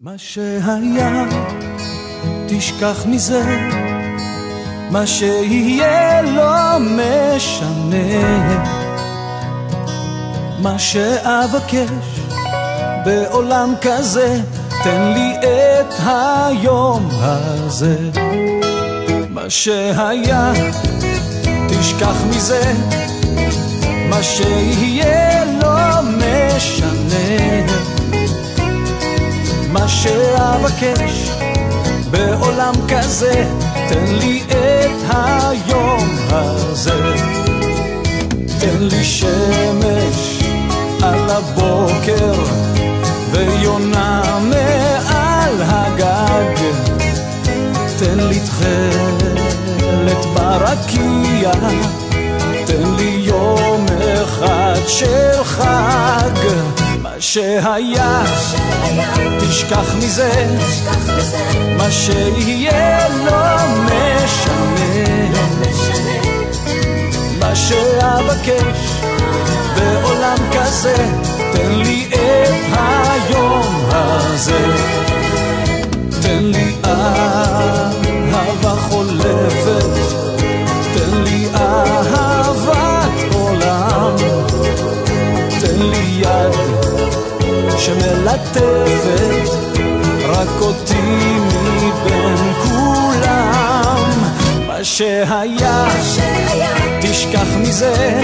מה שהיה, תשכח מזה, מה שיהיה לא משנה. מה שאבקש בעולם כזה, תן לי את היום הזה. מה שהיה, תשכח מזה, מה שיהיה לא משנה. מה שאבקש בעולם כזה, תן לי את היום הזה. תן לי שמש על הבוקר ויונה מעל הגג. תן לי תכלת ברקיע, תן לי יום אחד של חג. מה שהיה, תשכח מזה, מה שיהיה לא משנה. מה שאבקש בעולם כזה, תן לי את היום הזה. תן לי אהבה חולפת, תן לי אהבת עולם, תן לי יד שמלטפת רק אותי מבין כולם. מה שהיה, תשכח מזה,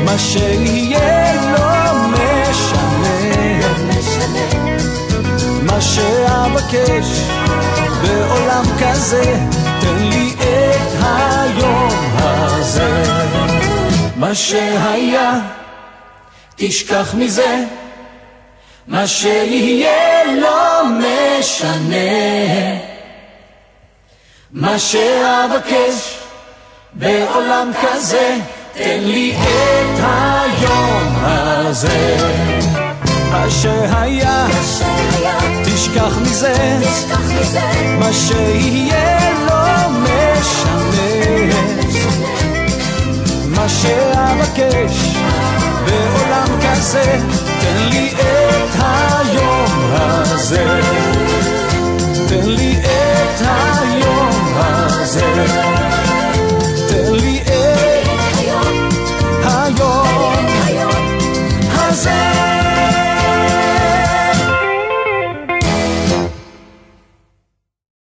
מה שיהיה לא משנה. מה שאבקש בעולם כזה, תן לי את היום הזה. מה שהיה, תשכח מזה, מה שיהיה לא משנה. מה שאבקש בעולם כזה, תן לי את היום הזה. מה שהיה, תשכח מזה, מה שיהיה לא משנה. מה שאבקש בעולם כזה, תן לי את היום הזה. תן לי את היום הזה.